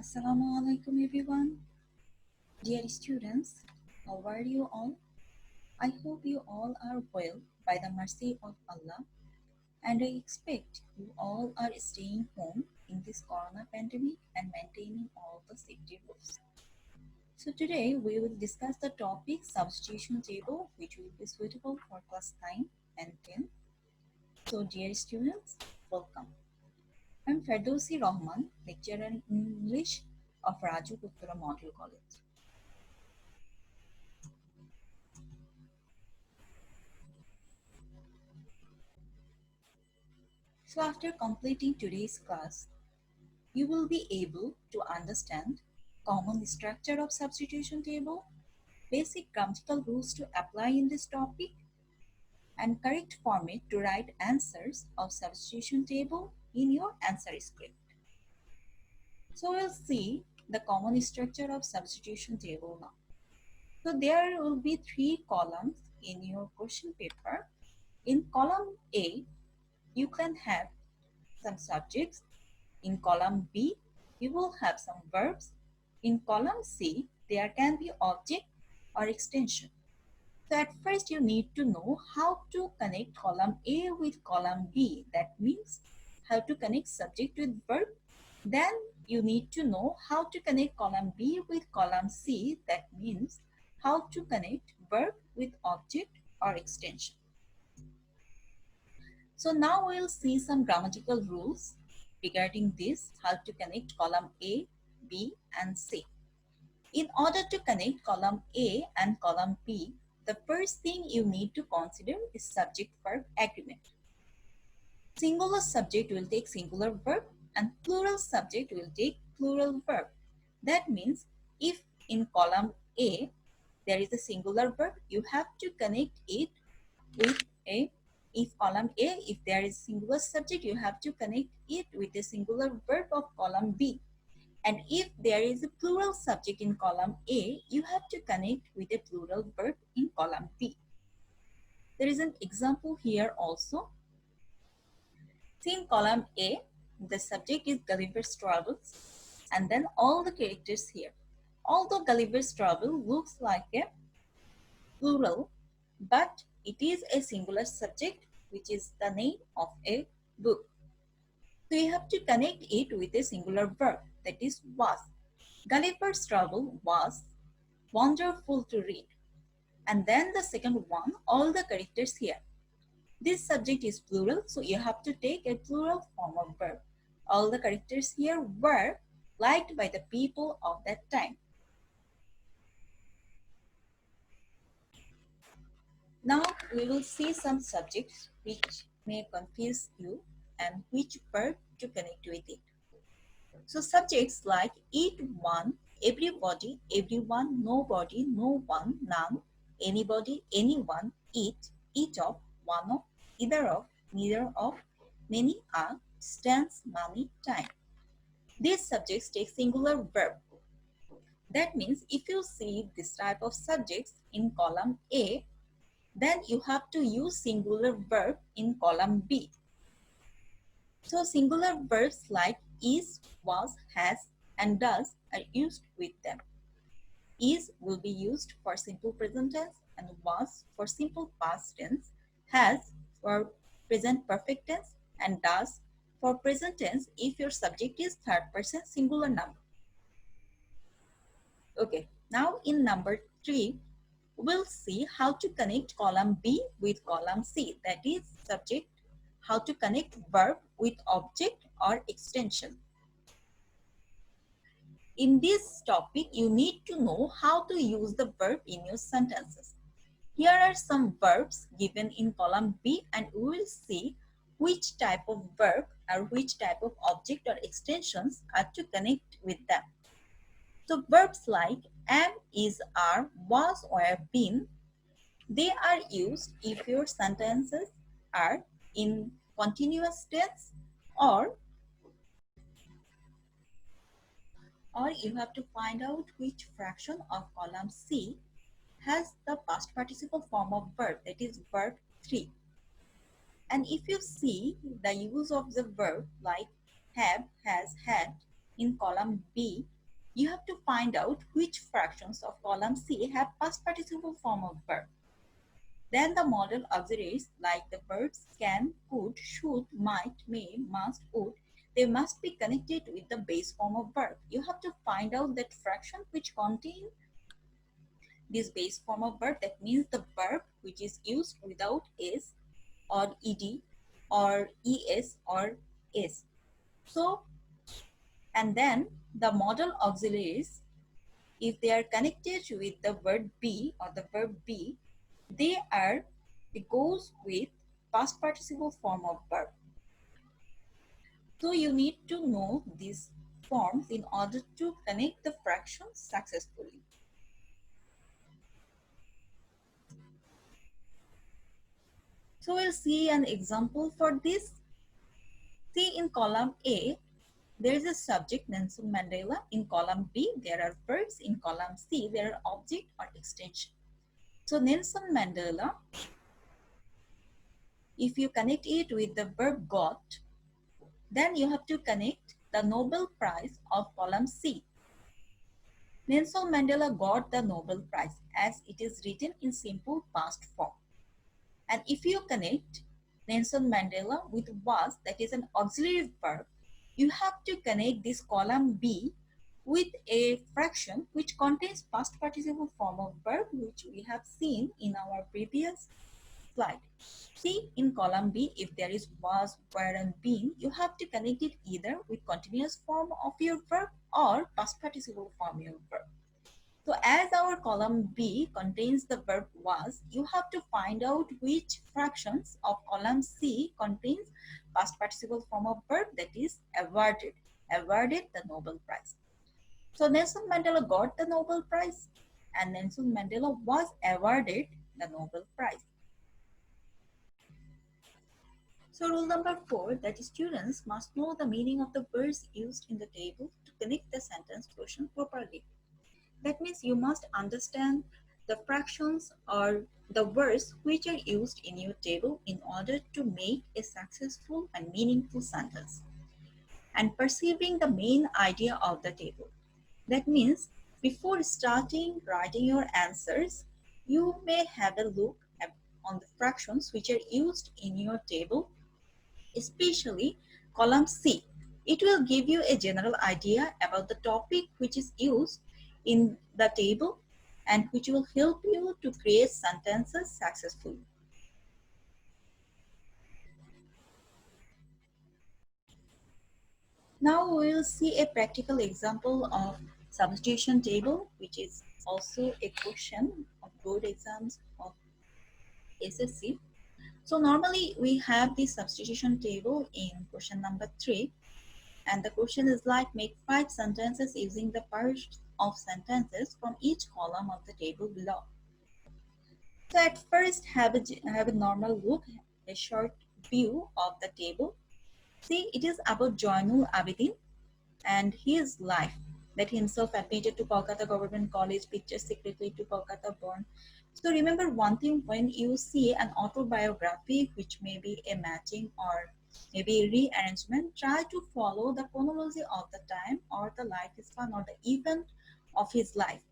Assalamu alaikum everyone. Dear students, how are you all? I hope you all are well by the mercy of Allah, and I expect you all are staying home in this corona pandemic and maintaining all the safety rules. So today we will discuss the topic substitution table, which will be suitable for class 9 and 10. So dear students, welcome. I'm Ferdowsi Rahman, lecturer in English of Raju Puttara Model College. So after completing today's class, you will be able to understand common structure of substitution table, basic grammatical rules to apply in this topic, and correct format to write answers of substitution table in your answer script. So we'll see the common structure of substitution table now. So there will be 3 columns in your question paper. In column A, you can have some subjects. In column B, you will have some verbs. In column C, there can be object or extension. So at first you need to know how to connect column A with column B. That means how to connect subject with verb. Then you need to know how to connect column B with column C. That means how to connect verb with object or extension. So now we'll see some grammatical rules regarding this, how to connect column A, B and C. In order to connect column A and column B, the first thing you need to consider is subject-verb agreement. Singular subject will take singular verb and plural subject will take plural verb. That means if in column A there is a singular verb, you have to connect it with a, if column A, if there is singular subject, you have to connect it with a singular verb of column B. And if there is a plural subject in column A, you have to connect with a plural verb in column B. There is an example here also. See, in column A, the subject is Gulliver's Travels, and then all the characters here. Although Gulliver's Travel looks like a plural, but it is a singular subject, which is the name of a book. So you have to connect it with a singular verb, that is was. Gulliver's Travel was wonderful to read. And then the second one, all the characters here. This subject is plural, so you have to take a plural form of verb. All the characters here were liked by the people of that time. Now we will see some subjects which may confuse you and which verb to connect with it. So subjects like eat, one, everybody, everyone, nobody, no one, none, anybody, anyone, eat, each of, one of, either of, neither of, many are, stands, money, time. These subjects take singular verb. That means if you see this type of subjects in column A, then you have to use singular verb in column B. So singular verbs like is, was, has, and does are used with them. Is will be used for simple present tense and was for simple past tense, has for present perfect tense, and does for present tense if your subject is third person singular number. Okay, now in number 3, we'll see how to connect column B with column C, that is subject, how to connect verb with object or extension. In this topic, you need to know how to use the verb in your sentences. Here are some verbs given in column B and we will see which type of verb or which type of object or extensions are to connect with them. So verbs like am, is, are, was, or have been, they are used if your sentences are in continuous tense or you have to find out which fraction of column C has the past participle form of verb, that is verb 3. And if you see the use of the verb like have, has, had, in column B, you have to find out which fractions of column C have past participle form of verb. Then the modal auxiliaries like the verbs can, could, should, might, may, must, would, they must be connected with the base form of verb. You have to find out that fraction which contain this base form of verb. That means the verb which is used without s or ed or es or s. So, and then the modal auxiliaries, if they are connected with the verb be or the verb be, it goes with past participle form of verb. So you need to know these forms in order to connect the fractions successfully. So we'll see an example for this. See, in column A, there is a subject, Nelson Mandela. In column B, there are verbs. In column C, there are object or extension. So Nelson Mandela, if you connect it with the verb got, then you have to connect the Nobel Prize of column C. Nelson Mandela got the Nobel Prize as it is written in simple past form. And if you connect Nelson Mandela with was, that is an auxiliary verb, you have to connect this column B with a fraction which contains past participle form of verb, which we have seen in our previous slide. See, in column B, if there is was, were, and been, you have to connect it either with continuous form of your verb or past participle form of your verb. So as our column B contains the verb was, you have to find out which fractions of column C contains past participle form of verb, that is awarded the Nobel Prize. So Nelson Mandela got the Nobel Prize and Nelson Mandela was awarded the Nobel Prize. So rule number 4, that students must know the meaning of the words used in the table to connect the sentence portion properly. That means you must understand the fractions or the words which are used in your table in order to make a successful and meaningful sentence. And perceiving the main idea of the table. That means before starting writing your answers, you may have a look on the fractions which are used in your table, especially column C. It will give you a general idea about the topic which is used in the table and which will help you to create sentences successfully. Now we will see a practical example of substitution table, which is also a question of board exams of SSC. So normally we have the substitution table in question number 3. And the question is like, make 5 sentences using the parts of sentences from each column of the table below. So at first have a normal look, a short view of the table. See, it is about Joinul Abidin and his life, that he himself admitted to Kolkata Government College, pictures secretly to Kolkata born. So remember one thing, when you see an autobiography which may be a matching or maybe rearrangement, try to follow the chronology of the time or the life span or the event of his life.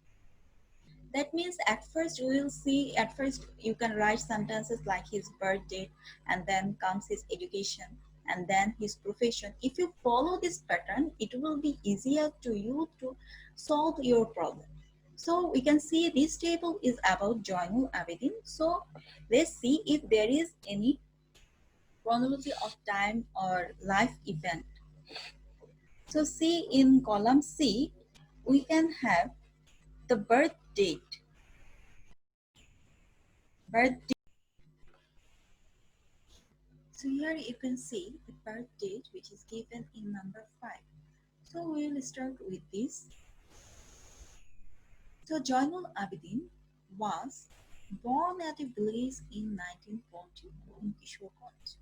That means at first you can write sentences like his birth date, and then comes his education, and then his profession. If you follow this pattern, it will be easier to you to solve your problem. So we can see this table is about Joinul Abidin. So let's see if there is any chronology of time or life event. So see, in column C, we can have the birth date. So here you can see the birth date which is given in number 5. So we will start with this. So Joinul Abidin was born at a village in 1940 in Kishwaganj.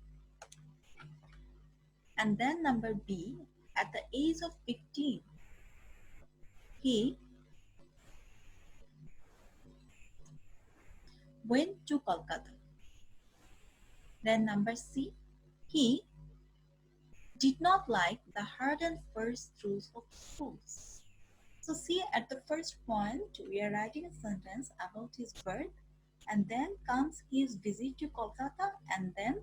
And then number B, at the age of 15, he went to Kolkata. Then number C, he did not like the hard and fast rules of schools. So see, at the first point, we are writing a sentence about his birth, and then comes his visit to Kolkata, and then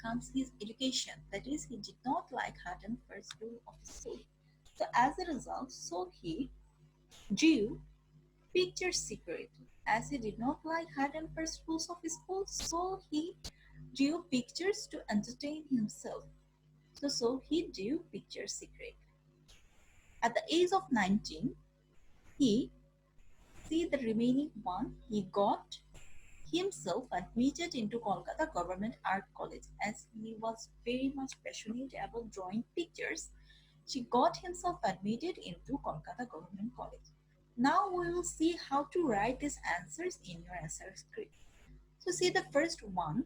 comes his education. That is, he did not like hard and fast rule of school. So as a result, so he drew pictures secretly. As he did not like hard and fast rules of school, so he drew pictures to entertain himself. So he drew pictures secretly. At the age of 19, he, see the remaining one, he got himself admitted into Kolkata Government Art College. As he was very much passionate about drawing pictures, she got himself admitted into Kolkata Government College. Now we will see how to write these answers in your answer script. So see the first one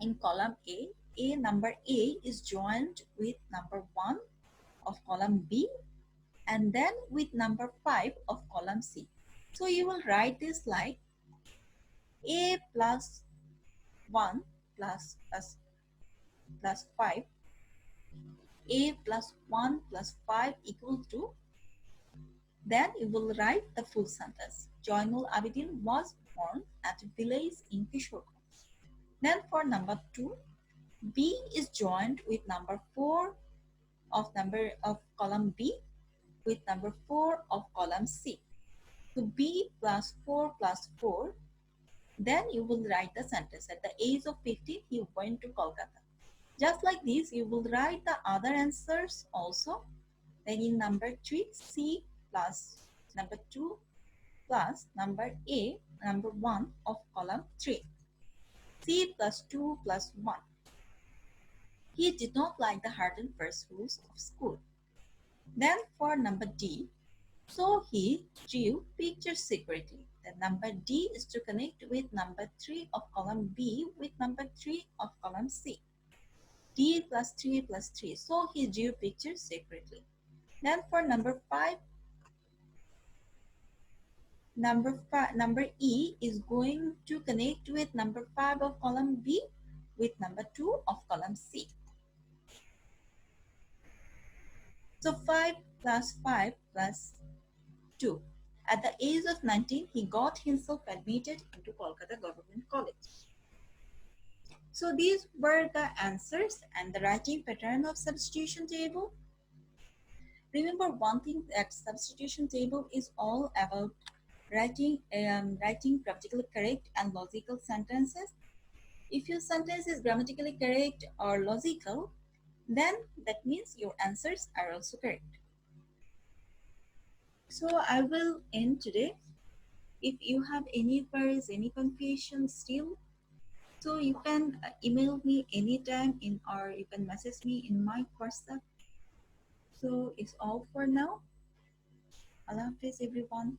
in column A number A is joined with number 1 of column B and then with number 5 of column C. So you will write this like A plus 1 plus 5, A plus 1 plus 5 equal to, then you will write the full sentence. Joinul Abidin was born at a village in Kishoreganj. Then for number 2, B is joined with number 4 of column B with number 4 of column C. So B plus 4 plus 4, then you will write the sentence. At the age of 15, he went to Kolkata. Just like this, you will write the other answers also. Then in number 3, C plus number 2 plus number A, number 1 of column 3. C plus 2 plus 1. He did not like the hard and fast rules of school. Then for number D, so he drew pictures secretly. The number D is to connect with number 3 of column B with number 3 of column C. D plus 3 plus 3. So he drew pictures secretly. Then for number 5, number E is going to connect with number 5 of column B with number 2 of column C. So 5 plus 5 plus 2. At the age of 19, he got himself admitted into Kolkata Government College. So these were the answers and the writing pattern of substitution table. Remember one thing, that substitution table is all about writing grammatically correct and logical sentences. If your sentence is grammatically correct or logical, then that means your answers are also correct. So I will end today. If you have any queries, any confusion still, so you can email me anytime or you can message me in my WhatsApp. So it's all for now. Allah Hafiz everyone.